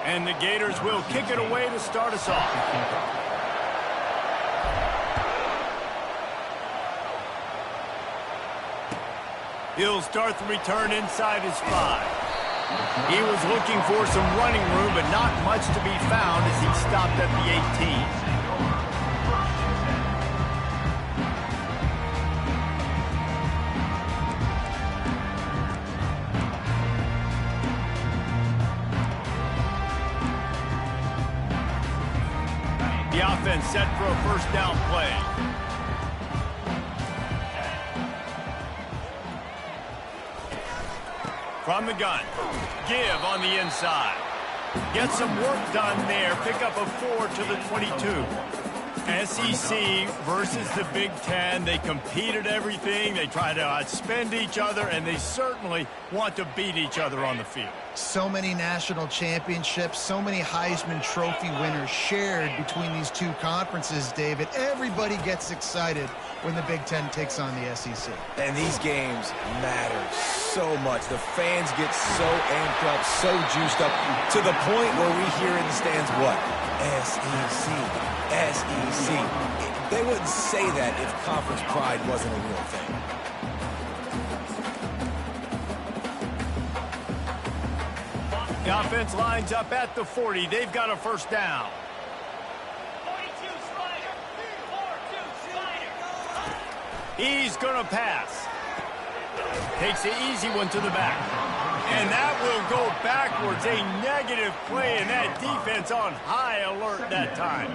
And the Gators will kick it away to start us off. He'll start the return inside his 5. He was looking for some running room, but not much to be found as he stopped at the 18. The offense set for a first down play. From the gun, give on the inside. Get some work done there. Pick up a 4 to the 22. SEC versus the Big Ten. They compete at everything. They try to outspend each other, and they certainly want to beat each other on the field. So many national championships, so many Heisman Trophy winners shared between these two conferences, David. Everybody gets excited when the Big Ten takes on the SEC. And these games matter so much. The fans get so amped up, so juiced up, to the point where we hear in the stands what? SEC, SEC. They wouldn't say that if conference pride wasn't a real thing. The offense lines up at the 40. They've got a first down. 42 Slider. 4-2 Slider. He's going to pass. Takes the easy one to the back. And that will go backwards. A negative play, and that defense on high alert that time.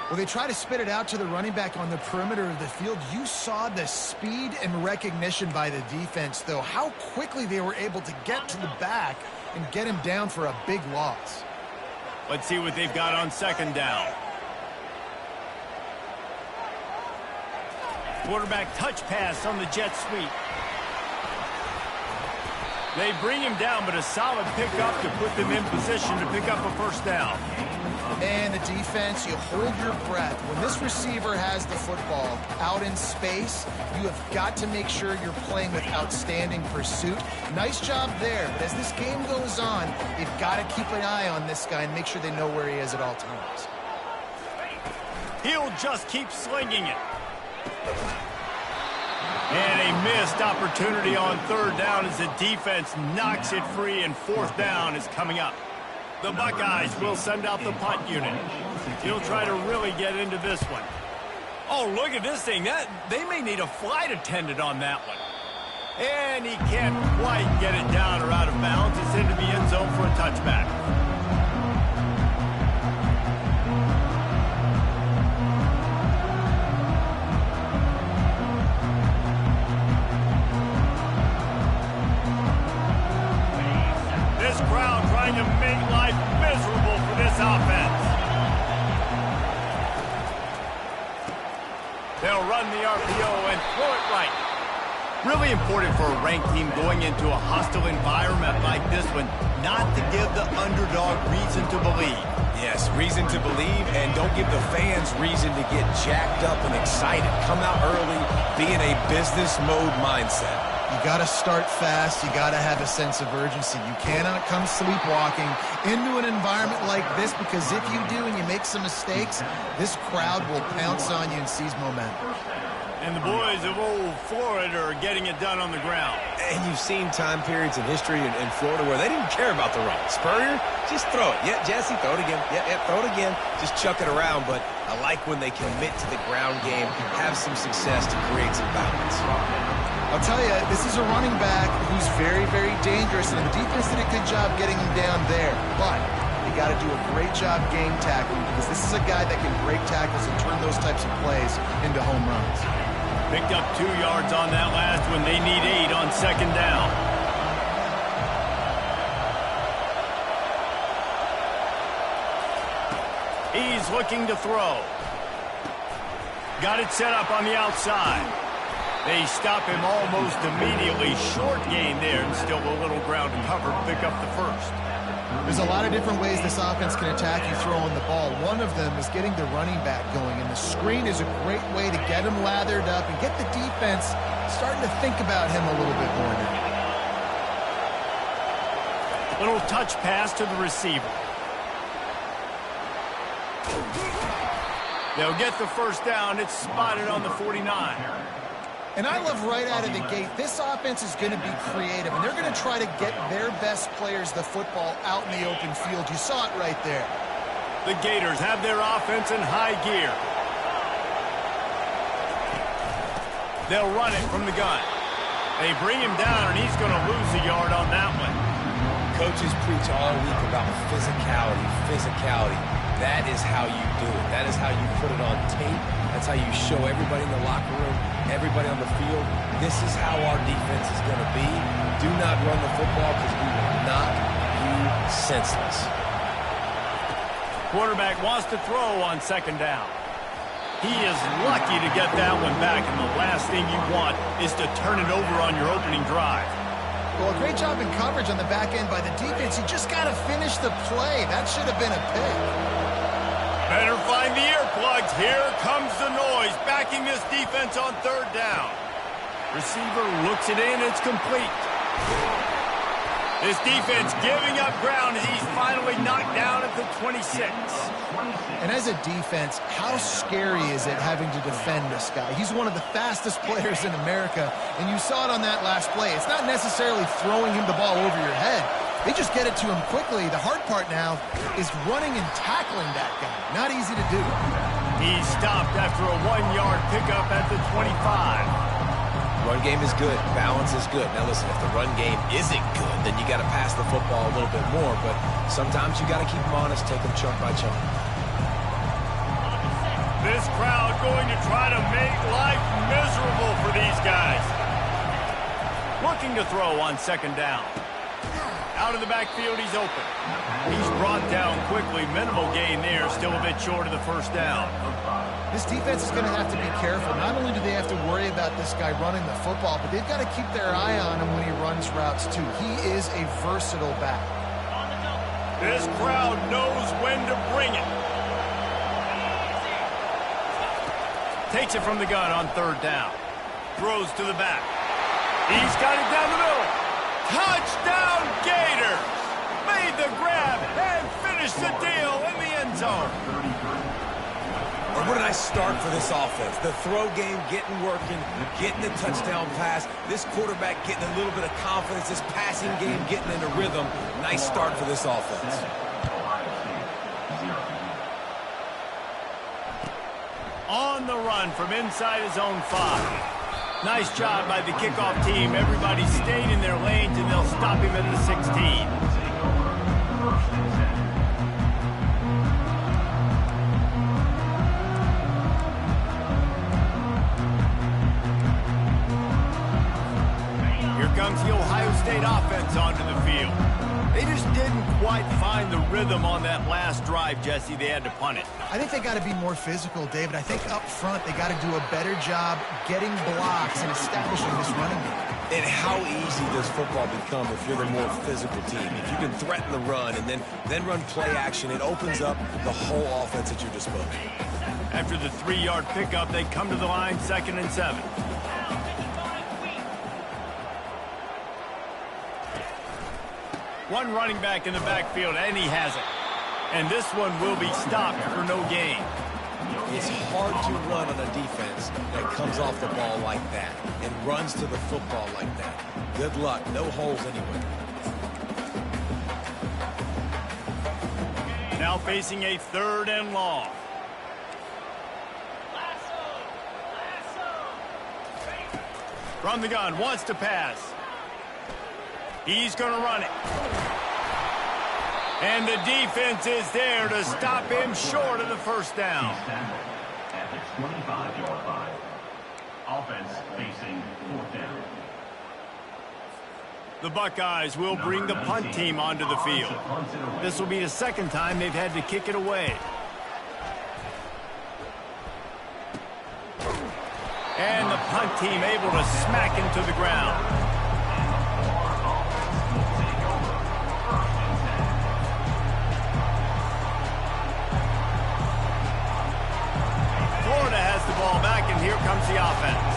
Well, they try to spit it out to the running back on the perimeter of the field. You saw the speed and recognition by the defense, though. How quickly they were able to get to the back and get him down for a big loss. Let's see what they've got on second down. Quarterback touch pass on the jet sweep. They bring him down, but a solid pickup to put them in position to pick up a first down. And the defense, you hold your breath. When this receiver has the football out in space, you have got to make sure you're playing with outstanding pursuit. Nice job there, but as this game goes on, you've got to keep an eye on this guy and make sure they know where he is at all times. He'll just keep slinging it. And a missed opportunity on third down as the defense knocks it free, and fourth down is coming up. The Buckeyes will send out the punt unit. He'll try to really get into this one. Oh, look at this thing. They may need a flight attendant on that one. And he can't quite get it down or out of bounds. It's into the end zone for a touchback. This crowd trying to make life miserable for this offense. They'll run the RPO and throw it right. Really important for a ranked team going into a hostile environment like this one, not to give the underdog reason to believe. Yes, reason to believe, and don't give the fans reason to get jacked up and excited. Come out early, be in a business mode mindset. You got to start fast. You got to have a sense of urgency. You cannot come sleepwalking into an environment like this, because if you do and you make some mistakes, this crowd will pounce on you and seize momentum. And the boys of old Florida are getting it done on the ground. And you've seen time periods in history in Florida where they didn't care about the run. Spurrier, just throw it. Yeah, Jesse, throw it again. Yeah, throw it again. Just chuck it around. But I like when they commit to the ground game, have some success to create some balance. I'll tell you, this is a running back who's very, very dangerous, and the defense did a good job getting him down there. But you got to do a great job game tackling, because this is a guy that can break tackles and turn those types of plays into home runs. Picked up 2 yards on that last one. They need 8 on second down. He's looking to throw. Got it set up on the outside. They stop him almost immediately. Short gain there, and still a little ground to cover to pick up the first. There's a lot of different ways this offense can attack you throwing the ball. One of them is getting the running back going, and the screen is a great way to get him lathered up and get the defense starting to think about him a little bit more now. Little touch pass to the receiver. They'll get the first down. It's spotted on the 49. And I love right out of the gate, this offense is going to be creative, and they're going to try to get their best players the football out in the open field. You saw it right there. The Gators have their offense in high gear. They'll run it from the gun. They bring him down, and he's going to lose a yard on that one. Coaches preach all week about physicality, physicality. That is how you do it. That is how you put it on tape. That's how you show everybody in the locker room, everybody on the field. This is how our defense is going to be. Do not run the football because we will knock you senseless. Quarterback wants to throw on second down. He is lucky to get that one back, and the last thing you want is to turn it over on your opening drive. Well, a great job in coverage on the back end by the defense. You just got to finish the play. That should have been a pick. Better find the earplugs. Here comes the noise, backing this defense on third down. Receiver looks it in. It's complete. This defense giving up ground as he's finally knocked down at the 26. And as a defense, how scary is it having to defend this guy? He's one of the fastest players in America, and you saw it on that last play. It's not necessarily throwing him the ball over your head. They just get it to him quickly. The hard part now is running and tackling that guy. Not easy to do. He's stopped after a 1-yard pickup at the 25. Run game is good. Balance is good. Now listen, if the run game isn't good, then you got to pass the football a little bit more. But sometimes you got to keep them honest, take them chunk by chunk. This crowd going to try to make life miserable for these guys. Looking to throw on second down. Out of the backfield, he's open. He's brought down quickly. Minimal gain there. Still a bit short of the first down. This defense is going to have to be careful. Not only do they have to worry about this guy running the football, but they've got to keep their eye on him when he runs routes, too. He is a versatile back. This crowd knows when to bring it. Takes it from the gun on third down. Throws to the back. He's got it down the middle. Touchdown, Gators! Made the grab and finished the deal in the end zone. And what a nice start for this offense. The throw game getting working, getting the touchdown pass. This quarterback getting a little bit of confidence. This passing game getting into rhythm. Nice start for this offense. On the run from inside his own 5. Nice job by the kickoff team. Everybody stayed in their lanes, and they'll stop him at the 16. Here comes the Ohio State offense onto the field. They just didn't quite find the rhythm on that last drive, Jesse. They had to punt it. I think they got to be more physical, David. I think up front they got to do a better job getting blocks and establishing this running game. And how easy does football become if you're the more physical team? If you can threaten the run and then run play action, it opens up the whole offense at your disposal. After the 3-yard pickup, they come to the line, 2nd and 7. One running back in the backfield, and he has it. And this one will be stopped for no gain. It's hard to run on a defense that comes off the ball like that and runs to the football like that. Good luck. No holes anywhere. Now facing a 3rd and long. From the gun, wants to pass. He's going to run it. And the defense is there to stop him short of the first down. At the 25-yard line. Offense facing 4th down. The Buckeyes will bring the punt team onto the field. This will be the 2nd time they've had to kick it away. And the punt team able to smack him to the ground. Florida has the ball back, and here comes the offense.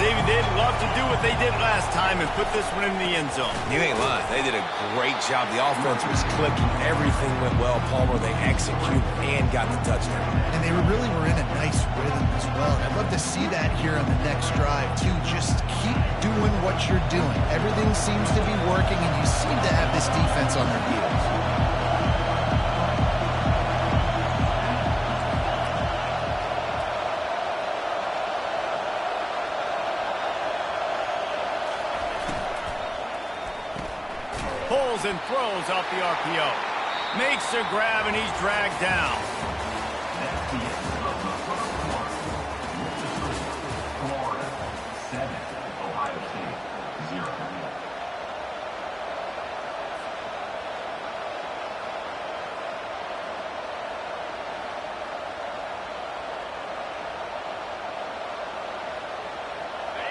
Davey, they'd love to do what they did last time and put this one in the end zone. You ain't lying. They did a great job. The offense was clicking. Everything went well. Palmer, they executed and got the touchdown. And they really were in a nice rhythm as well. And I'd love to see that here on the next drive, too. Just keep doing what you're doing. Everything seems to be working, and you seem to have this defense on their heels. Pulls and throws off the RPO. Makes the grab, and he's dragged down. That's the end of the first quarter. Florida 7, Ohio State 0.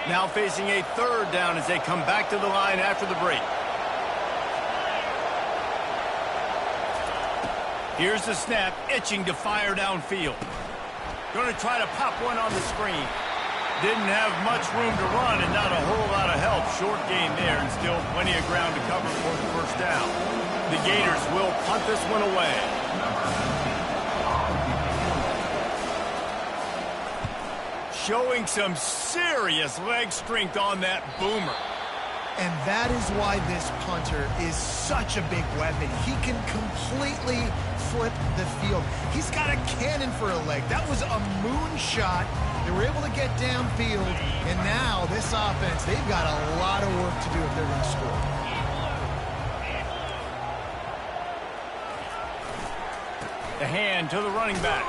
Now facing a third down as they come back to the line after the break. Here's the snap, itching to fire downfield. Going to try to pop one on the screen. Didn't have much room to run and not a whole lot of help. Short gain there and still plenty of ground to cover for the first down. The Gators will punt this one away. Showing some serious leg strength on that boomer. And that is why this punter is such a big weapon. He can completely flip the field. He's got a cannon for a leg. That was a moonshot. They were able to get downfield, and now this offense, they've got a lot of work to do if they're going to score. The hand to the running back.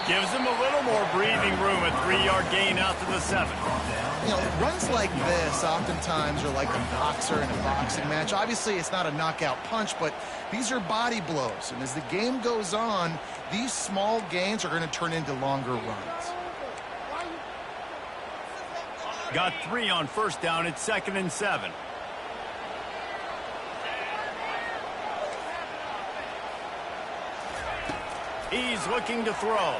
Gives him a little more breathing room. A 3-yard gain out to the 7. You know, runs like this oftentimes are like a boxer in a boxing match. Obviously, it's not a knockout punch, but these are body blows. And as the game goes on, these small gains are going to turn into longer runs. Got 3 on first down. It's 2nd and 7. He's looking to throw.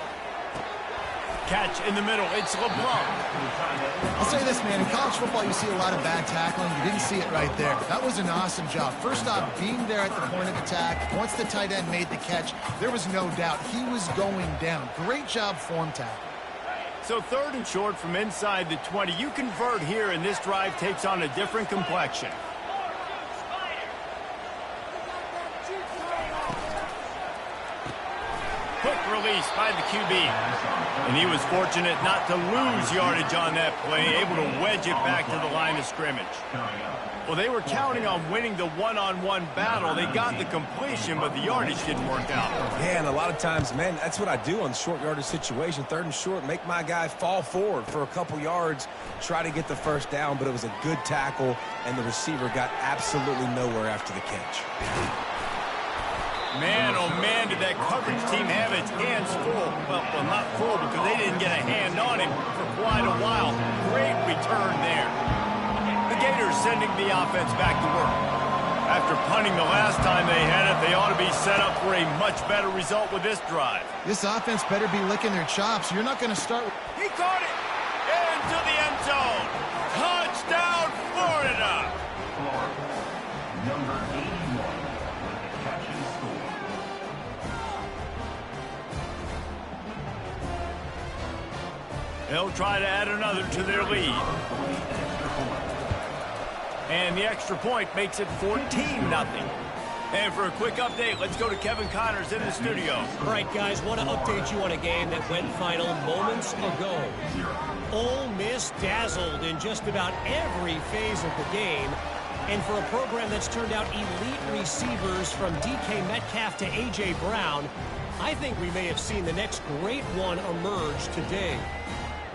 Catch in the middle. It's LeBlanc. I'll say this, man. In college football, you see a lot of bad tackling. You didn't see it right there. That was an awesome job. First off, being there at the point of attack. Once the tight end made the catch, there was no doubt he was going down. Great job form tackle. So 3rd and short from inside the 20. You convert here, and this drive takes on a different complexion. Quick release by the QB. And he was fortunate not to lose yardage on that play, able to wedge it back to the line of scrimmage. Well, they were counting on winning the one-on-one battle. They got the completion, but the yardage didn't work out. Yeah, and a lot of times, man, that's what I do on short yardage situation. 3rd and short, make my guy fall forward for a couple yards, try to get the first down, but it was a good tackle, and the receiver got absolutely nowhere after the catch. Man, oh man, did that coverage team have its hands full. Well, not full because they didn't get a hand on him for quite a while. Great return there. The Gators sending the offense back to work. After punting the last time they had it, they ought to be set up for a much better result with this drive. This offense better be licking their chops. You're not going to start with... He caught it! Into the end zone! Touchdown, Florida! Number 81 with the catch and score. They'll try to add another to their lead. And the extra point makes it 14-0. And for a quick update, let's go to Kevin Connors in the studio. All right, guys, want to update you on a game that went final moments ago. Ole Miss dazzled in just about every phase of the game. And for a program that's turned out elite receivers from DK Metcalf to A.J. Brown, I think we may have seen the next great one emerge today.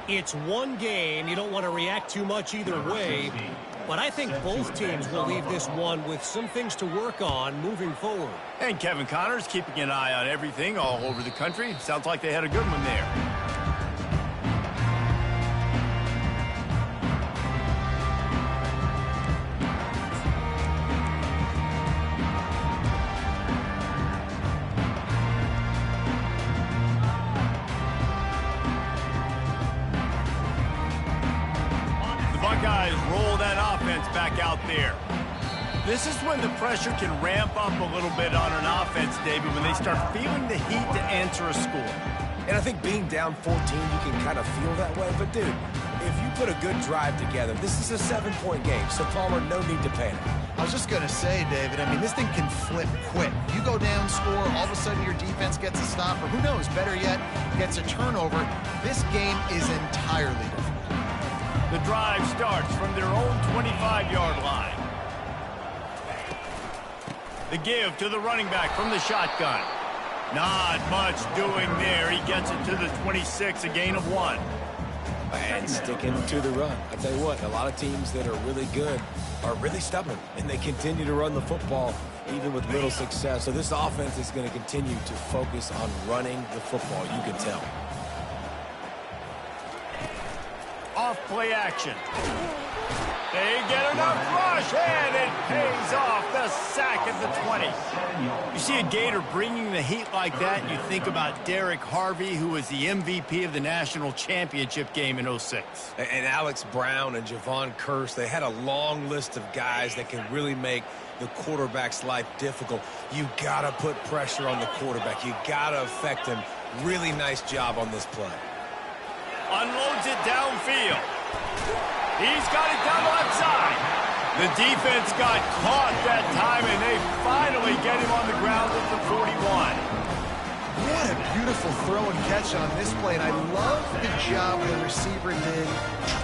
It's one game. You don't want to react too much either way. But I think both teams will leave this one with some things to work on moving forward. And Kevin Connors keeping an eye on everything all over the country. Sounds like they had a good one there. defense back out there. This is when the pressure can ramp up a little bit on an offense, David, when they start feeling the heat to answer a score. And I think being down 14, you can kind of feel that way. But, dude, if you put a good drive together, this is a 7-point game. So, Palmer, no need to panic. I was just going to say, David, I mean, this thing can flip quick. You go down, score, all of a sudden your defense gets a stop, or who knows, better yet, gets a turnover. This game is entirely different. The drive starts from their own 25-yard line. The give to the running back from the shotgun. Not much doing there. He gets it to the 26, a gain of 1. And sticking to the run. I tell you what, a lot of teams that are really good are really stubborn, and they continue to run the football even with little success. So this offense is going to continue to focus on running the football, you can tell. Off play action. They get enough rush, and it pays off the sack at the 20. You see a Gator bringing the heat like that, and you think about Derek Harvey, who was the MVP of the national championship game in 06. And Alex Brown and Javon Curse, they had a long list of guys that can really make the quarterback's life difficult. You got to put pressure on the quarterback. You got to affect him. Really nice job on this play. Unloads it downfield. He's got it down the left side. The defense got caught that time, and they finally get him on the ground at the 41. What a beautiful throw and catch on this play, and I love the job the receiver did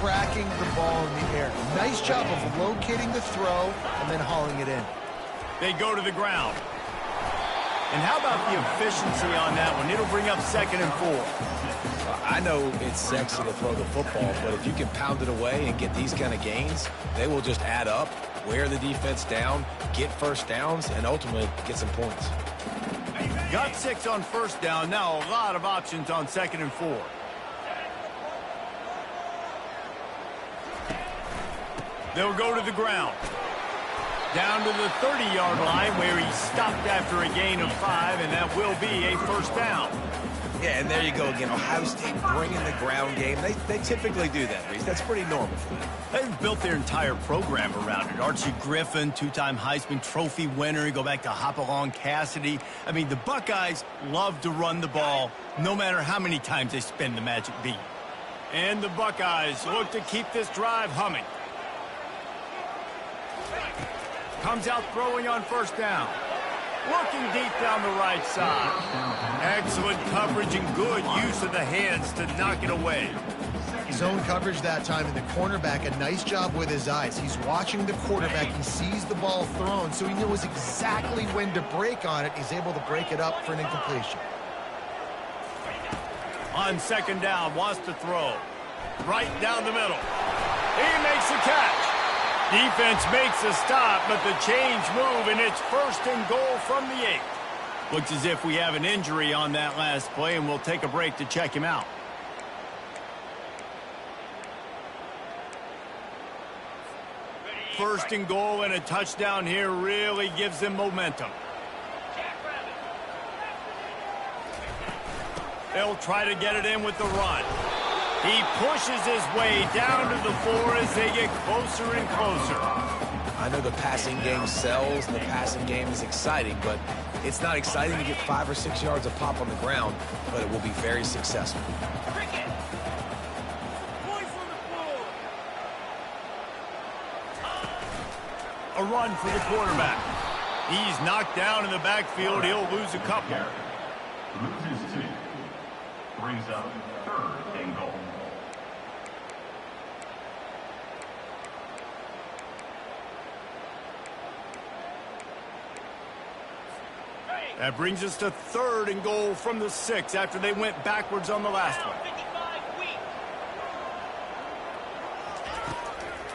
tracking the ball in the air. Nice job of locating the throw and then hauling it in. They go to the ground. And how about the efficiency on that one? It'll bring up 2nd and 4. I know it's sexy to throw the football, but if you can pound it away and get these kind of gains, they will just add up, wear the defense down, get first downs, and ultimately get some points. Got 6 on first down. Now a lot of options on 2nd and 4. They'll go to the ground. Down to the 30-yard line where he stopped after a gain of 5, and that will be a first down. Yeah, and there you go again. Ohio State bringing the ground game. They typically do that, Reese. That's pretty normal for them. They've built their entire program around it. Archie Griffin, 2-time Heisman Trophy winner. You go back to Hopalong Cassidy. I mean, the Buckeyes love to run the ball no matter how many times they spin the magic beat. And the Buckeyes look to keep this drive humming. Comes out throwing on first down. Looking deep down the right side. Excellent coverage and good use of the hands to knock it away. Zone coverage that time, and the cornerback, a nice job with his eyes. He's watching the quarterback. He sees the ball thrown, so he knows exactly when to break on it. He's able to break it up for an incompletion. On 2nd down, wants to throw. Right down the middle. He makes the catch. Defense makes a stop, but the change move, and it's 1st and goal from the 8. Looks as if we have an injury on that last play, and we'll take a break to check him out. First and goal and a touchdown here really gives them momentum. They'll try to get it in with the run. He pushes his way down to the 4 as they get closer and closer. I know the passing game sells and the passing game is exciting, but it's not exciting to get 5 or 6 yards of pop on the ground, but it will be very successful. A run for the quarterback. He's knocked down in the backfield. He'll lose a couple. Loses 2. Brings up 3rd and goal. That brings us to 3rd and goal from the 6 after they went backwards on the last one.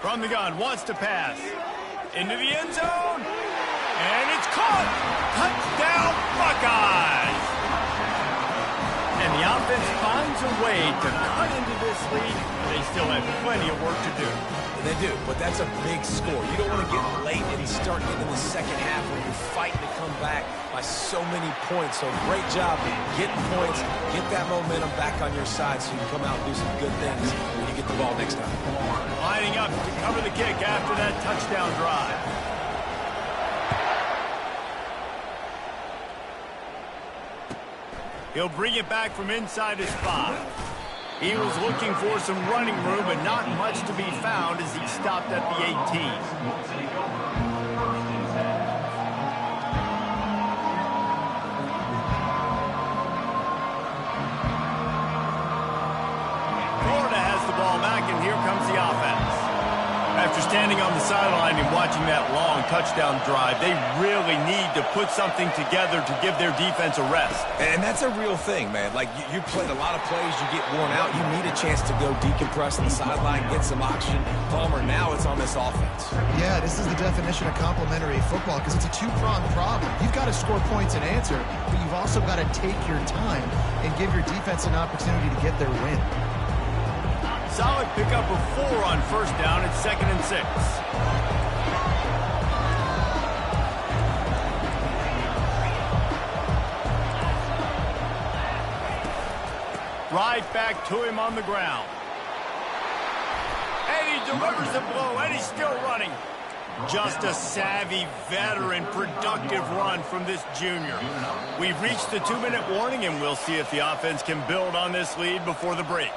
From the gun, wants to pass. Into the end zone. And it's caught. Touchdown, Buckeyes. And the offense finds a way to cut into this lead. They still have plenty of work to do. They do, but that's a big score. You don't want to get late and start getting the second half where you're fighting to come back by so many points. So great job getting points, get that momentum back on your side so you can come out and do some good things when you get the ball next time. Lining up to cover the kick after that touchdown drive. He'll bring it back from inside his 5. He was looking for some running room, but not much to be found as he stopped at the 18. Florida has the ball back, and here comes the offense. After standing on the sideline and watching that long touchdown drive, they really need to put something together to give their defense a rest. And that's a real thing, man. Like, you played a lot of plays, you get worn out, you need a chance to go decompress on the sideline, get some oxygen. Palmer, now it's on this offense. Yeah, this is the definition of complementary football because it's a two-pronged problem. You've got to score points and answer, but you've also got to take your time and give your defense an opportunity to get their win. Solid pickup of 4 on first down at 2nd and 6. Right back to him on the ground. And he delivers the blow, and he's still running. Just a savvy, veteran, productive run from this junior. We've reached the 2-minute warning, and we'll see if the offense can build on this lead before the break.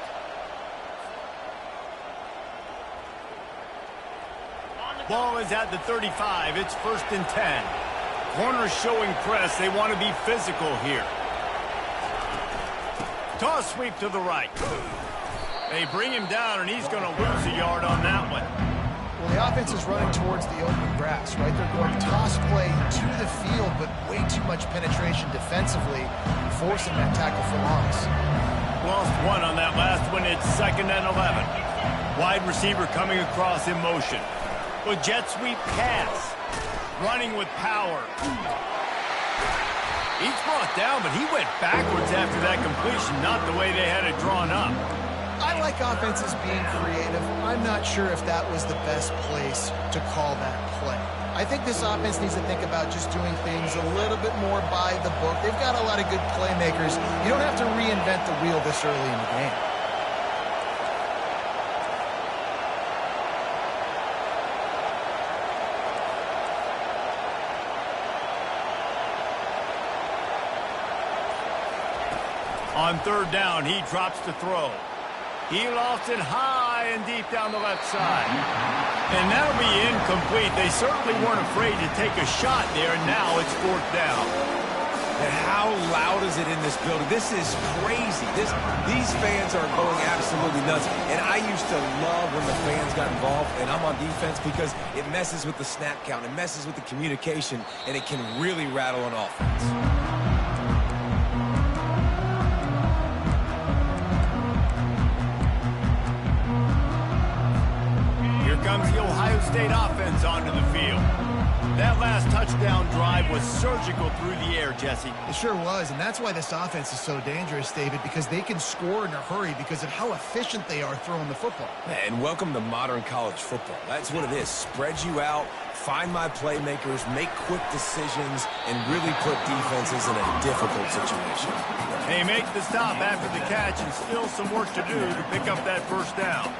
Ball is at the 35. It's 1st and 10. Corners showing press. They want to be physical here. Toss sweep to the right. They bring him down, and he's going to lose a yard on that one. Well, the offense is running towards the open grass, right? They're going toss play to the field, but way too much penetration defensively, forcing that tackle for loss. Lost 1 on that last one. It's 2nd and 11. Wide receiver coming across in motion. A jet sweep pass. Running with power. He's brought down, but he went backwards after that completion, not the way they had it drawn up. I like offenses being creative. I'm not sure if that was the best place to call that play. I think this offense needs to think about just doing things a little bit more by the book. They've got a lot of good playmakers. You don't have to reinvent the wheel this early in the game. On 3rd down, he drops to throw. He lofts it high and deep down the left side. And that'll be incomplete. They certainly weren't afraid to take a shot there, and now it's 4th down. And how loud is it in this building? This is crazy. These fans are going absolutely nuts. And I used to love when the fans got involved, and I'm on defense because it messes with the snap count. It messes with the communication, and it can really rattle an offense. Comes the Ohio State offense onto the field. That last touchdown drive was surgical through the air, Jesse. It sure was, and that's why this offense is so dangerous, David, because they can score in a hurry because of how efficient they are throwing the football. And welcome to modern college football. That's what it is. Spread you out, find my playmakers, make quick decisions, and really put defenses in a difficult situation. They make the stop after the catch, and still some work to do to pick up that 1st down.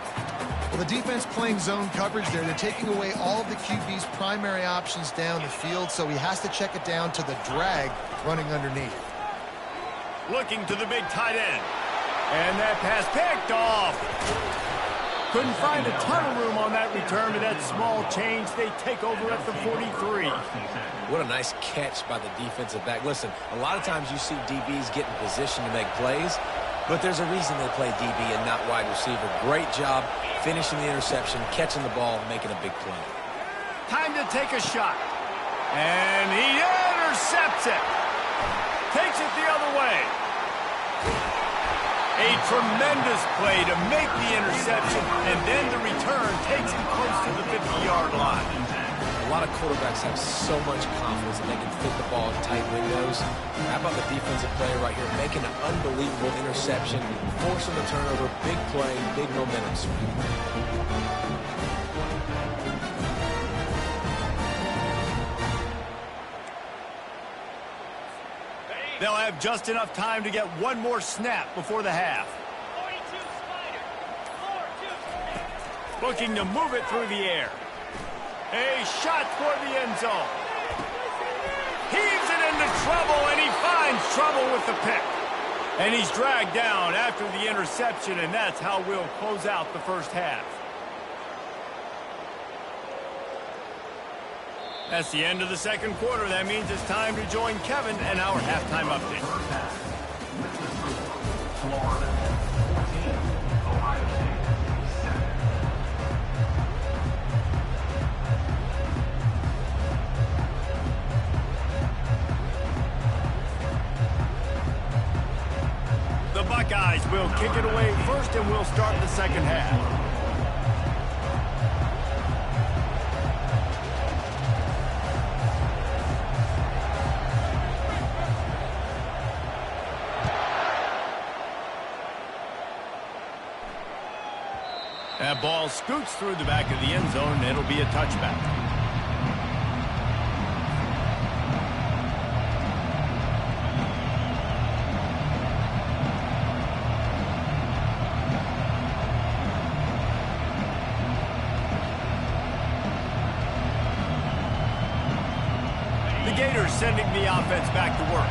Well, the defense playing zone coverage there. They're taking away all of the QB's primary options down the field, so he has to check it down to the drag running underneath. Looking to the big tight end. And that pass picked off. Couldn't find a ton of room on that return, but that small change, they take over at the 43. What a nice catch by the defensive back. Listen, a lot of times you see DBs get in position to make plays, but there's a reason they play DB and not wide receiver. Great job finishing the interception, catching the ball, making a big play. Time to take a shot. And he intercepts it. Takes it the other way. A tremendous play to make the interception, and then the return takes him close to the 50-yard line. A lot of quarterbacks have so much confidence that they can fit the ball in tight windows. How about the defensive player right here making an unbelievable interception, forcing the turnover, big play, big momentum swing. They'll have just enough time to get one more snap before the half. 42 Spider. 4-2. Looking to move it through the air. A shot for the end zone. Heaves it into trouble, and he finds trouble with the pick. And he's dragged down after the interception, and that's how we'll close out the first half. That's the end of the second quarter. That means it's time to join Kevin and our halftime update. Florida 14, Ohio State 7. The Buckeyes will kick it away first, and we'll start the second half. That ball scoots through the back of the end zone, and it'll be a touchback. The Gators sending the offense back to work.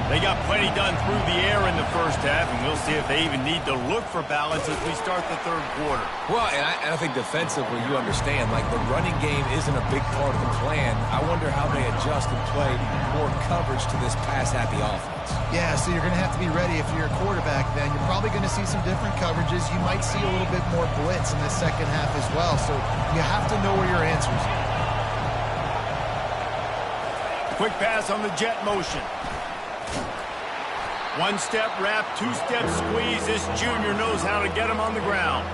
They got plenty done through the air in the first half, and we'll see if they even need to look for balance as we start the third quarter. Well, and I think defensively, you understand, like the running game isn't a big part of the plan. I wonder how they adjust and play more coverage to this pass-happy offense. Yeah, so you're going to have to be ready if you're a quarterback then. You're probably going to see some different coverages. You might see a little bit more blitz in the second half as well, so you have to know where your answers are. Quick pass on the jet motion. One-step wrap, two-step squeeze. This junior knows how to get him on the ground.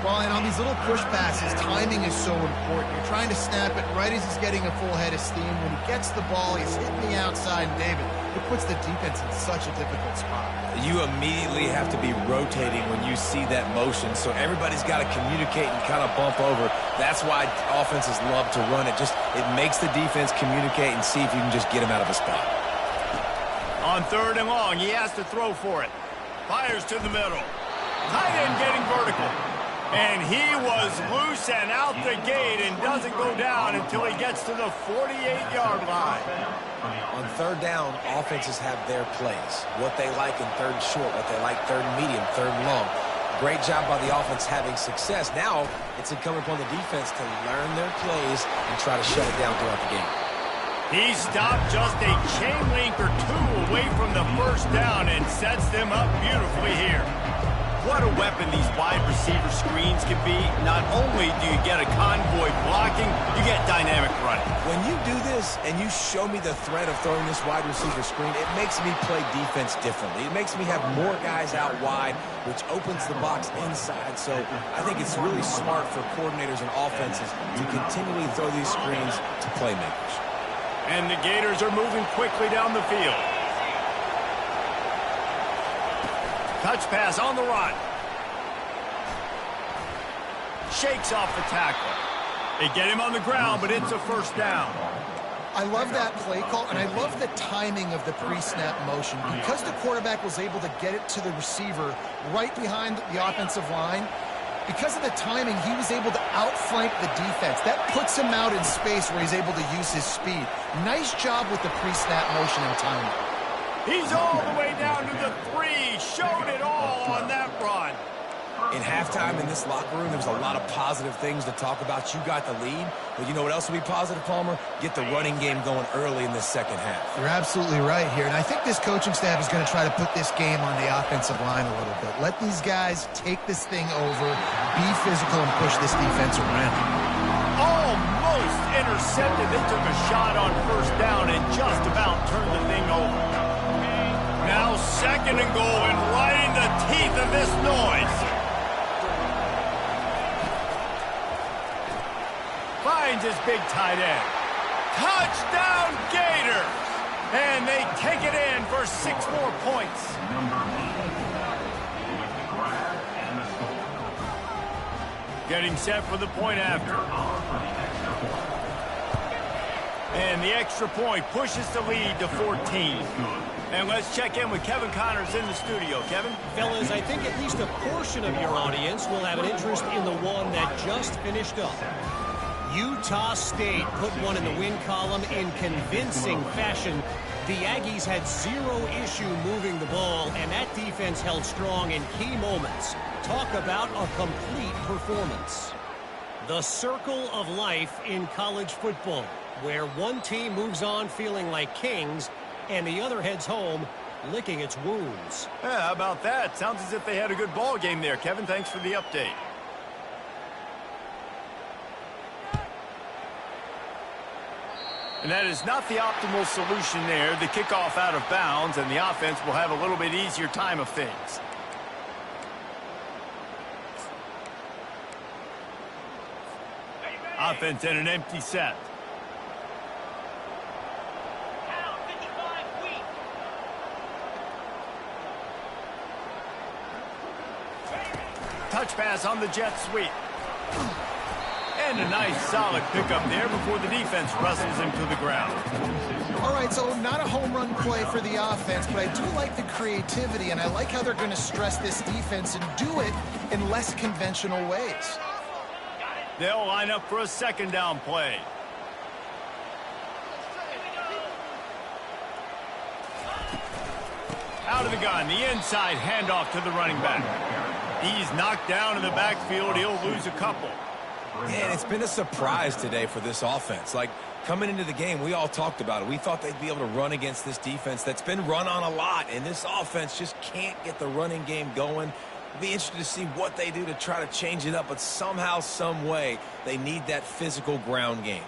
Well, and on these little push passes, timing is so important. You're trying to snap it right as he's getting a full head of steam. When he gets the ball, he's hitting the outside, and David, it puts the defense in such a difficult spot. You immediately have to be rotating when you see that motion, so everybody's got to communicate and kind of bump over. That's why offenses love to run it. It makes the defense communicate and see if you can just get him out of a spot. On third and long, he has to throw for it. Fires to the middle. Tight end getting vertical. And he was loose and out the gate and doesn't go down until he gets to the 48-yard line. On third down, offenses have their plays. What they like in third and short, what they like third and medium, third and long. Great job by the offense having success. Now it's incumbent upon the defense to learn their plays and try to shut it down throughout the game. He stopped just a chain link or two away from the first down and sets them up beautifully here. What a weapon these wide receiver screens can be. Not only do you get a convoy blocking, you get dynamic running. When you do this and you show me the threat of throwing this wide receiver screen, it makes me play defense differently. It makes me have more guys out wide, which opens the box inside. So I think it's really smart for coordinators and offenses to continually throw these screens to playmakers. And the Gators are moving quickly down the field. Touch pass on the run. Shakes off the tackle. They get him on the ground, but it's a first down. I love that play call, and I love the timing of the pre-snap motion. Because the quarterback was able to get it to the receiver right behind the offensive line, because of the timing, he was able to outflank the defense. That puts him out in space where he's able to use his speed. Nice job with the pre-snap motion and timing. He's all the way down to the 3. Showed it all on that run. In halftime in this locker room, there was a lot of positive things to talk about. You got the lead, but you know what else will be positive, Palmer? Get the running game going early in this second half. You're absolutely right here, and I think this coaching staff is going to try to put this game on the offensive line a little bit. Let these guys take this thing over, be physical, and push this defense around. Almost intercepted. They took a shot on first down and just about turned the thing over. Now second and goal, and right in the teeth of this noise. finds his big tight end. Touchdown, Gator! And they take it in for 6 more points. Getting set for the point after. And the extra point pushes the lead to 14. And let's check in with Kevin Connors in the studio. Kevin? Fellas, I think at least a portion of your audience will have an interest in the one that just finished up. Utah State put one in the win column in convincing fashion. The Aggies had 0 issue moving the ball, and that defense held strong in key moments. Talk about a complete performance. The circle of life in college football, where one team moves on feeling like kings, and the other heads home licking its wounds. Yeah, how about that? Sounds as if they had a good ball game there. Kevin, thanks for the update. And that is not the optimal solution there. The kickoff out of bounds, and the offense will have a little bit easier time of things. Offense in an empty set. Touch pass on the jet sweep. And a nice solid pickup there before the defense wrestles him to the ground. All right, so not a home run play for the offense, but I do like the creativity, and I like how they're going to stress this defense and do it in less conventional ways. They'll line up for a second down play. Out of the gun, the inside handoff to the running back. He's knocked down in the backfield. He'll lose a couple. Yeah, and it's been a surprise today for this offense. Like, coming into the game, we all talked about it. We thought they'd be able to run against this defense that's been run on a lot, and this offense just can't get the running game going. It'll be interesting to see what they do to try to change it up, but somehow, some way, they need that physical ground game.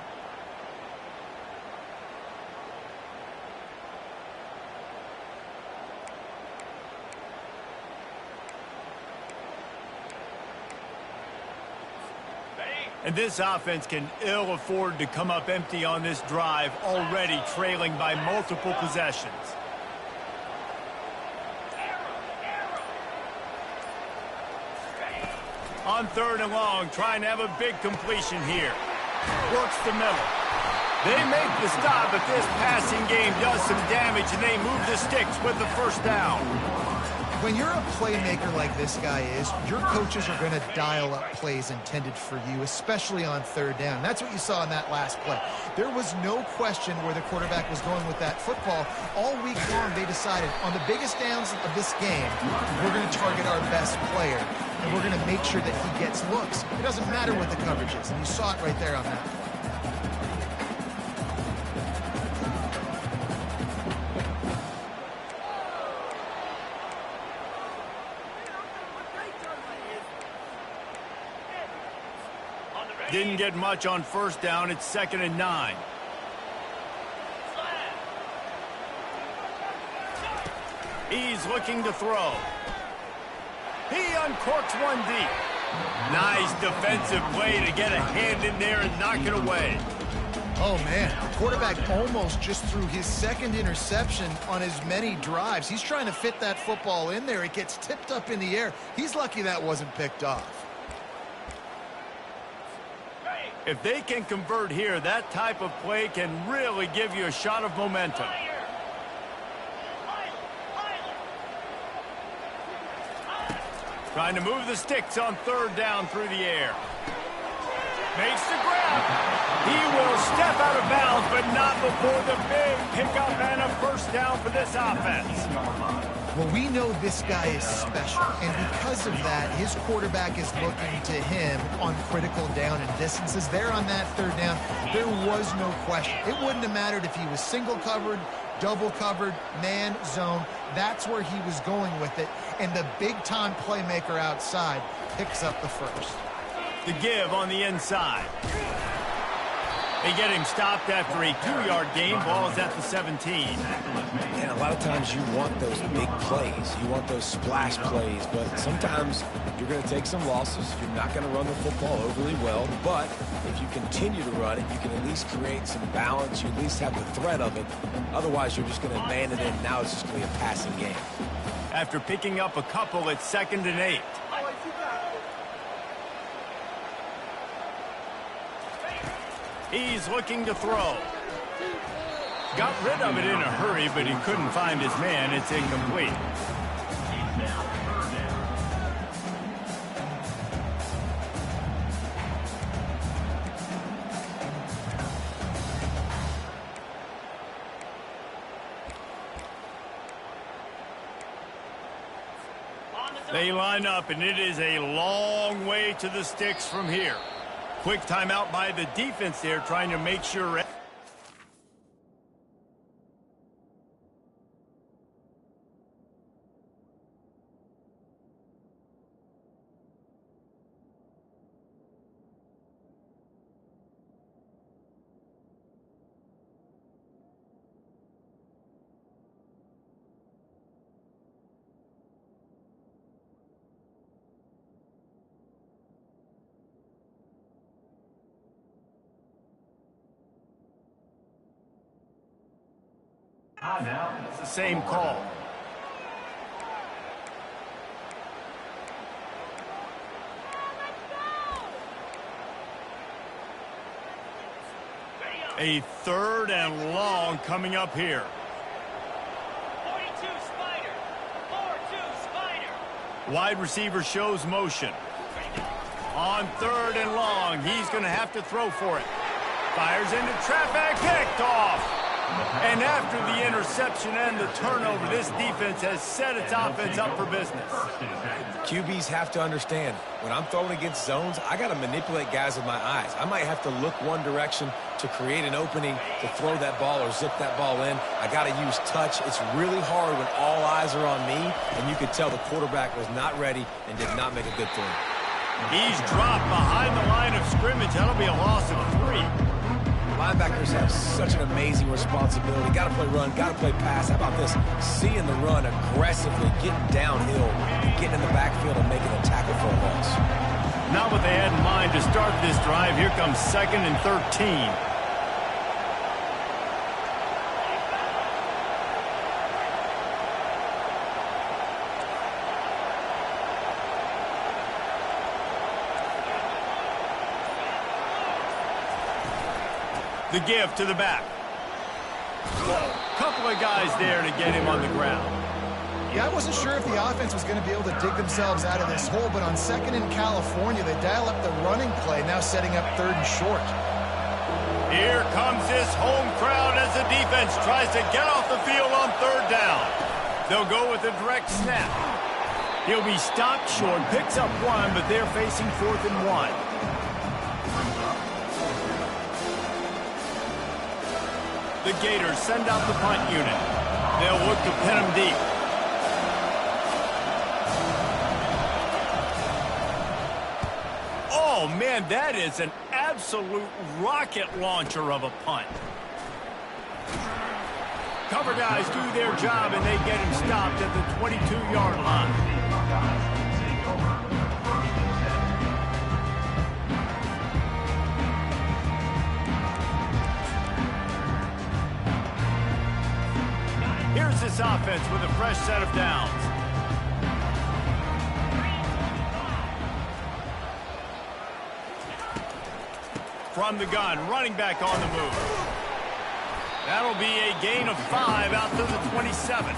And this offense can ill afford to come up empty on this drive, already trailing by multiple possessions. On 3rd and long, trying to have a big completion here. Works the middle. They make the stop, but this passing game does some damage, and they move the sticks with the first down. When you're a playmaker like this guy is, your coaches are going to dial up plays intended for you, especially on 3rd down. That's what you saw in that last play. There was no question where the quarterback was going with that football. All week long, they decided on the biggest downs of this game, we're going to target our best player, and we're going to make sure that he gets looks. It doesn't matter what the coverage is, and you saw it right there on that play. Didn't get much on 1st down. It's 2nd and 9. He's looking to throw. He uncorks one deep. Nice defensive play to get a hand in there and knock it away. Oh, man. The quarterback almost just threw his 2nd interception on as many drives. He's trying to fit that football in there. It gets tipped up in the air. He's lucky that wasn't picked off. If they can convert here, that type of play can really give you a shot of momentum. Trying to move the sticks on 3rd down through the air. Makes the grab. He will step out of bounds, but not before the big pickup and a 1st down for this offense. Well, we know this guy is special, and because of that, his quarterback is looking to him on critical down and distances. There on that 3rd down, there was no question. It wouldn't have mattered if he was single covered, double covered, man, zone. That's where he was going with it, and the big-time playmaker outside picks up the 1st. The give on the inside. They get him stopped after a 2-yard gain. Ball is at the 17. And a lot of times you want those big plays. You want those splash plays. But sometimes you're going to take some losses. You're not going to run the football overly well. But if you continue to run it, you can at least create some balance. You at least have the threat of it. Otherwise, you're just going to man it in. Now it's just going to be a passing game. After picking up a couple, it's 2nd and 8. He's looking to throw. Got rid of it in a hurry, but he couldn't find his man. It's incomplete. They line up, and it is a long way to the sticks from here. Quick timeout by the defense there, trying to make sure. It's the same call. A 3rd and long coming up here. 42 Spider. 4-2 Spider. Wide receiver shows motion. On 3rd and long, he's going to have to throw for it. Fires into traffic, picked off. And after the interception and the turnover, this defense has set its offense up for business. QBs have to understand, when I'm throwing against zones, I got to manipulate guys with my eyes. I might have to look one direction to create an opening to throw that ball or zip that ball in. I got to use touch. It's really hard when all eyes are on me, and you could tell the quarterback was not ready and did not make a good throw. He's dropped behind the line of scrimmage. That'll be a loss of 3. Linebackers have such an amazing responsibility. Got to play run, got to play pass. How about this? Seeing the run aggressively, getting downhill, getting in the backfield and making a tackle for a loss. Not what they had in mind to start this drive. Here comes 2nd and 13. The give to the back. Couple of guys there to get him on the ground. Yeah, I wasn't sure if the offense was going to be able to dig themselves out of this hole, but on 2nd in California, they dial up the running play, now setting up 3rd and short. Here comes this home crowd as the defense tries to get off the field on 3rd down. They'll go with a direct snap. He'll be stopped short, picks up 1, but they're facing 4th and 1. The Gators send out the punt unit. They'll look to pin him deep. Oh, man, that is an absolute rocket launcher of a punt. Cover guys do their job, and they get him stopped at the 22-yard line. Here's this offense with a fresh set of downs. From the gun, running back on the move. That'll be a gain of 5 out to the 27.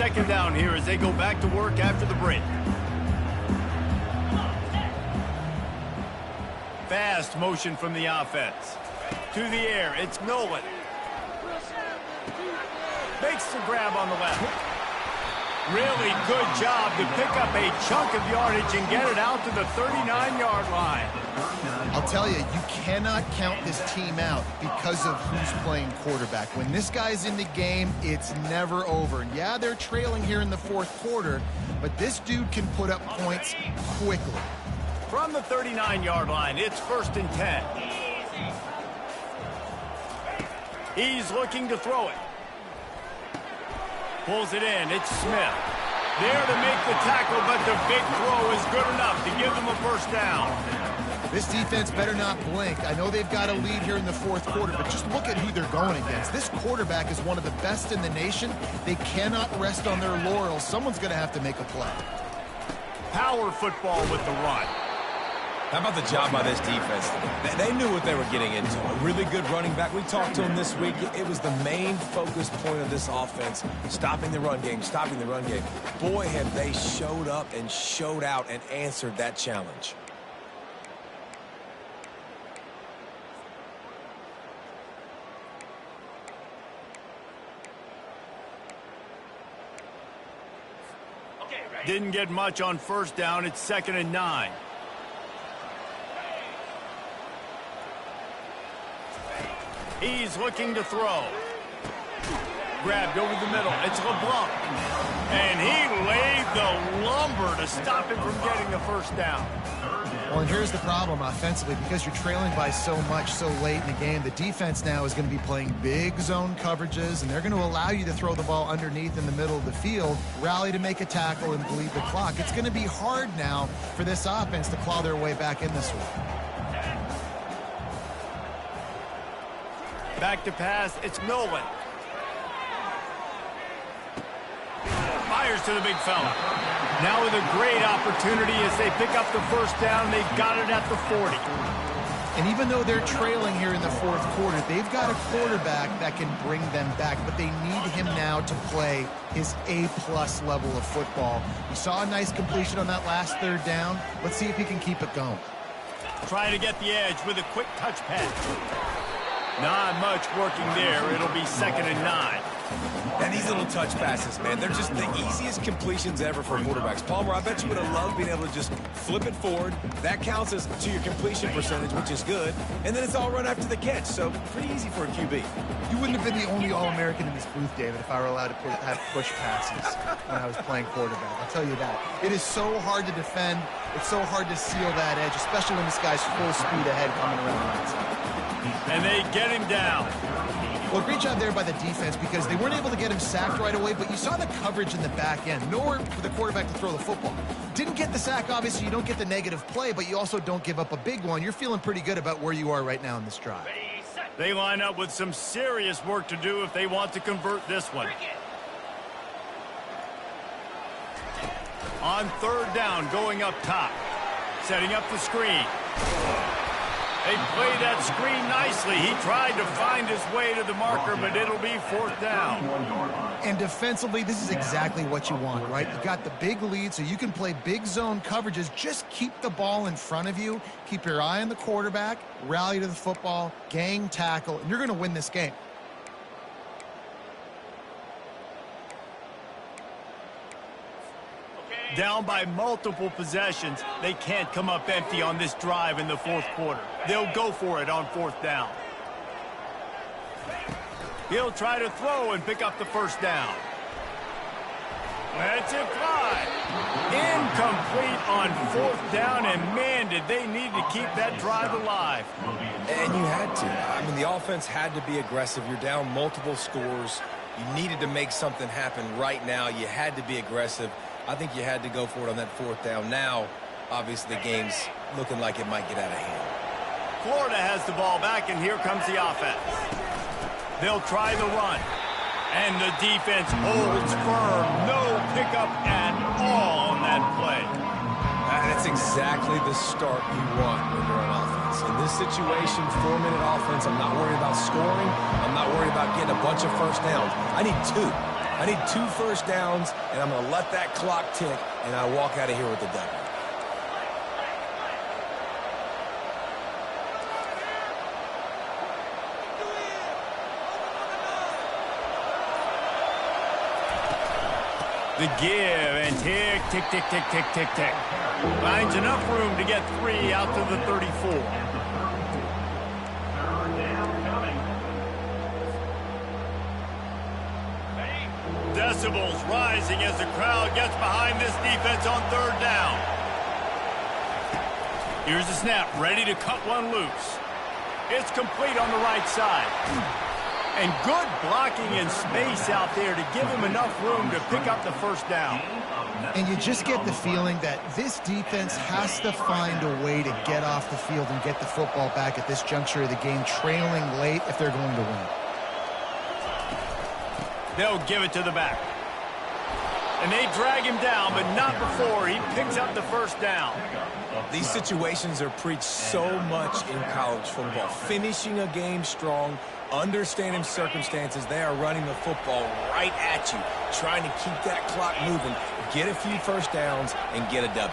second down here as they go back to work after the break. Fast motion from the offense. To the air, it's Nolan. Makes the grab on the left. Really good job to pick up a chunk of yardage and get it out to the 39-yard line. I'll tell you, you cannot count this team out because of who's playing quarterback. When this guy's in the game, it's never over. And yeah, they're trailing here in the fourth quarter, but this dude can put up points quickly. From the 39-yard line, it's 1st and 10. He's looking to throw it. Pulls it in. It's Smith. There to make the tackle, but the big throw is good enough to give them a first down. This defense better not blink. I know they've got a lead here in the fourth quarter, but just look at who they're going against. This quarterback is one of the best in the nation. They cannot rest on their laurels. Someone's going to have to make a play. Power football with the run. How about the job by this defense? They knew what they were getting into. A really good running back. We talked to him this week. It was the main focus point of this offense, stopping the run game, stopping the run game. Boy, have they showed up and showed out and answered that challenge. Didn't get much on first down. It's 2nd and 9. He's looking to throw. Grabbed over the middle. It's LeBlanc. And he laid the lumber to stop him from getting the first down. Well, and here's the problem offensively. Because you're trailing by so much so late in the game, the defense now is going to be playing big zone coverages, and they're going to allow you to throw the ball underneath in the middle of the field, rally to make a tackle, and bleed the clock. It's going to be hard now for this offense to claw their way back in this one. Back to pass, it's Nolan. Fires to the big fella. Now with a great opportunity as they pick up the first down. They've got it at the 40. And even though they're trailing here in the fourth quarter, they've got a quarterback that can bring them back, but they need him now to play his A-plus level of football. We saw a nice completion on that last third down. Let's see if he can keep it going. Trying to get the edge with a quick touch pass. Not much working there. It'll be 2nd and 9. And these little touch passes, man, they're just the easiest completions ever for quarterbacks. Palmer, I bet you would have loved being able to just flip it forward. That counts as to your completion percentage, which is good. And then it's all run after the catch, so pretty easy for a QB. You wouldn't have been the only All-American in this booth, David, if I were allowed to have push passes when I was playing quarterback. I'll tell you that. It is so hard to defend. It's so hard to seal that edge, especially when this guy's full speed ahead coming around the outside. And they get him down. Well, great job there by the defense because they weren't able to get him sacked right away, but you saw the coverage in the back end. Nowhere for the quarterback to throw the football. Didn't get the sack, obviously. You don't get the negative play, but you also don't give up a big one. You're feeling pretty good about where you are right now in this drive. They line up with some serious work to do if they want to convert this one. On third down, going up top. Setting up the screen. They played that screen nicely. He tried to find his way to the marker, but it'll be 4th down. And defensively, this is exactly what you want, right? You got the big lead, so you can play big zone coverages. Just keep the ball in front of you. Keep your eye on the quarterback. Rally to the football. Gang tackle. And you're going to win this game. Down by multiple possessions, they can't come up empty on this drive in the fourth quarter. They'll go for it on 4th down. He'll try to throw and pick up the first down. That's it, fly. Incomplete on 4th down, and man, did they need to keep that drive alive. And you had to. I mean, the offense had to be aggressive. You're down multiple scores. You needed to make something happen right now. You had to be aggressive. I think you had to go for it on that 4th down. Now, obviously, the game's looking like it might get out of hand. Florida has the ball back, and here comes the offense. They'll try the run. And the defense holds firm. No pickup at all on that play. That's exactly the start you want when you're on offense. In this situation, 4-minute offense, I'm not worried about scoring. I'm not worried about getting a bunch of first downs. I need 2. I need 2 first downs, and I'm going to let that clock tick, and I walk out of here with the W. The give and tick, tick, tick, tick, tick, tick, tick. Finds enough room to get 3 out to the 34. Decibels rising as the crowd gets behind this defense on 3rd down. Here's the snap, ready to cut one loose. It's complete on the right side. And good blocking in space out there to give him enough room to pick up the 1st down. And you just get the feeling that this defense has to find a way to get off the field and get the football back at this juncture of the game, trailing late if they're going to win. They'll give it to the back. And they drag him down, but not before he picks up the 1st down. These situations are preached so much in college football. Finishing a game strong, understanding circumstances. They are running the football right at you, trying to keep that clock moving, get a few first downs, and get a W.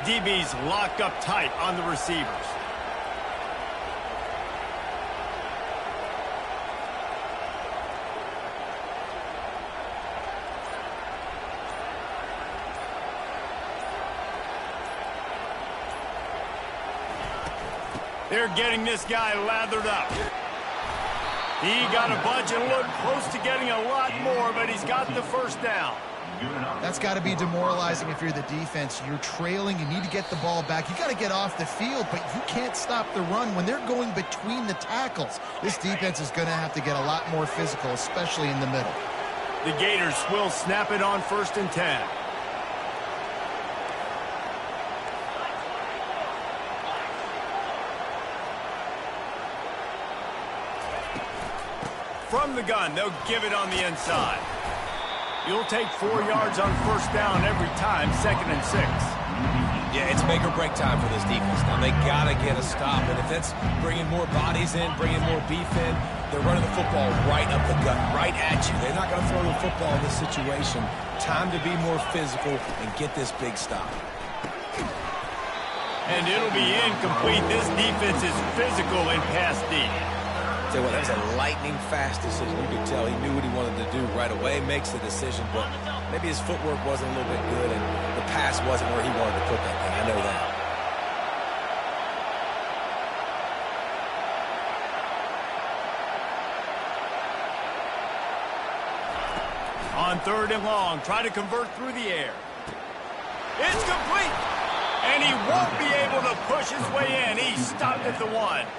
DB's locked up tight on the receivers. They're getting this guy lathered up. He got a bunch and looked close to getting a lot more, but he's got the 1st down. That's got to be demoralizing if you're the defense. You're trailing. You need to get the ball back. You got to get off the field, but you can't stop the run when they're going between the tackles. This defense is going to have to get a lot more physical, especially in the middle. The Gators will snap it on 1st and 10. From the gun, they'll give it on the inside. You'll take 4 yards on 1st down every time, 2nd and 6. Yeah, it's make or break time for this defense. Now, they got to get a stop, and if that's bringing more bodies in, bringing more beef in, they're running the football right up the gut, right at you. They're not going to throw the football in this situation. Time to be more physical and get this big stop. And it'll be incomplete. This defense is physical in pass deep. Tell you what, that was a lightning-fast decision. You could tell he knew what he wanted to do right away, makes the decision, but maybe his footwork wasn't a little bit good, and the pass wasn't where he wanted to put that thing. I know that. On 3rd and long, try to convert through the air. It's complete! And he won't be able to push his way in. He stopped at the 1.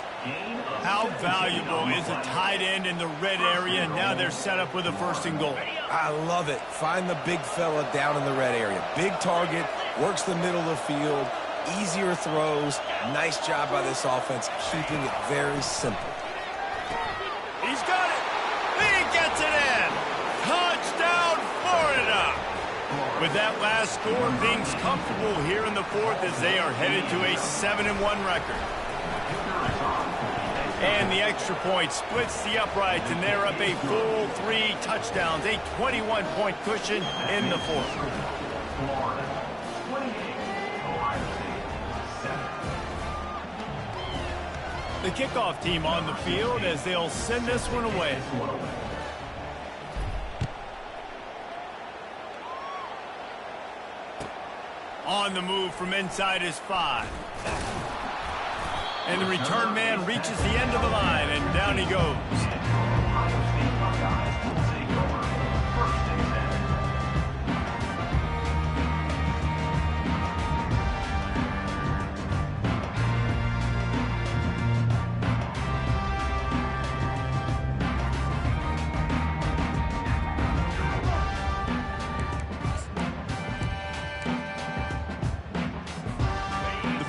How valuable is a tight end in the red area? Now they're set up with a 1st and goal. I love it. Find the big fella down in the red area. Big target, works the middle of the field, easier throws. Nice job by this offense, keeping it very simple. He's got it. He gets it in. Touchdown, Florida. With that last score, things comfortable here in the 4th as they are headed to a 7-1 record. And the extra point splits the uprights, and they're up a full 3 touchdowns, a 21-point cushion in the 4th. The kickoff team on the field as they'll send this one away. On the move from inside his 5. And the return man reaches the end of the line, and down he goes.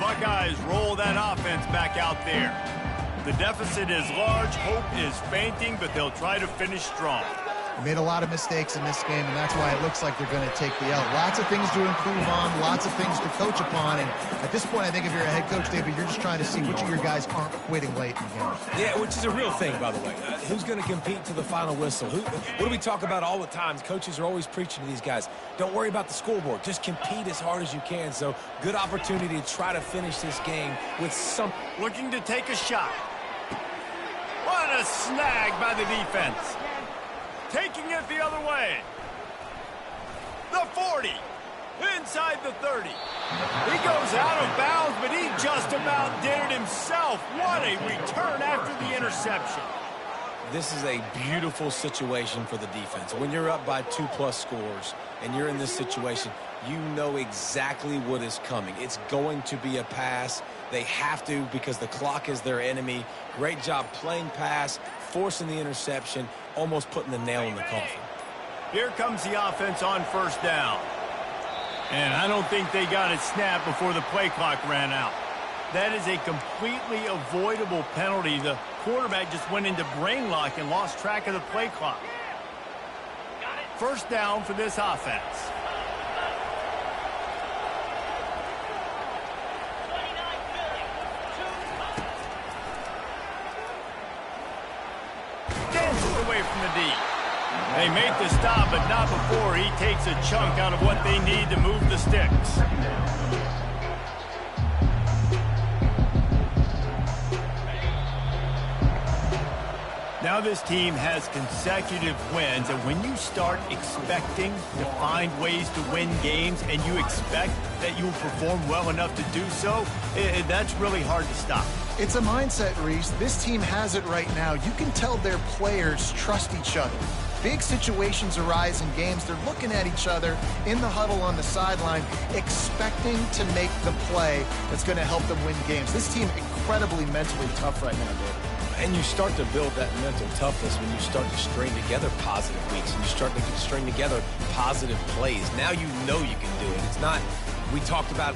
Buckeyes roll that offense back out there. The deficit is large. Hope is fainting, but they'll try to finish strong. They made a lot of mistakes in this game, and that's why it looks like they're going to take the L. Lots of things to improve on, lots of things to coach upon, and at this point, I think if you're a head coach, David, you're just trying to see which of your guys aren't quitting late in the game. Yeah, which is a real thing, by the way. Who's going to compete to the final whistle? What do we talk about all the time? Coaches are always preaching to these guys. Don't worry about the scoreboard. Just compete as hard as you can. So, good opportunity to try to finish this game with some... Looking to take a shot. What a snag by the defense. Taking it the other way. The 40. Inside the 30. He goes out of bounds, but he just about did it himself. What a return after the interception. This is a beautiful situation for the defense. When you're up by 2+ scores and you're in this situation, you know exactly what is coming. It's going to be a pass. They have to because the clock is their enemy. Great job playing pass, forcing the interception, almost putting the nail in the coffin. Here comes the offense on first down. And I don't think they got it snapped before the play clock ran out. That is a completely avoidable penalty. The quarterback just went into brain lock and lost track of the play clock. First down for this offense. Dances away from the D. They make the stop, but not before he takes a chunk out of what they need to move the sticks. Now this team has consecutive wins, and when you start expecting to find ways to win games and you expect that you will perform well enough to do so, that's really hard to stop. It's a mindset, Reese. This team has it right now. You can tell their players trust each other. Big situations arise in games. They're looking at each other in the huddle on the sideline, expecting to make the play that's going to help them win games. This team incredibly mentally tough right now, David. And you start to build that mental toughness when you start to string together positive weeks and you start to string together positive plays. Now you know you can do it. It's not, we talked about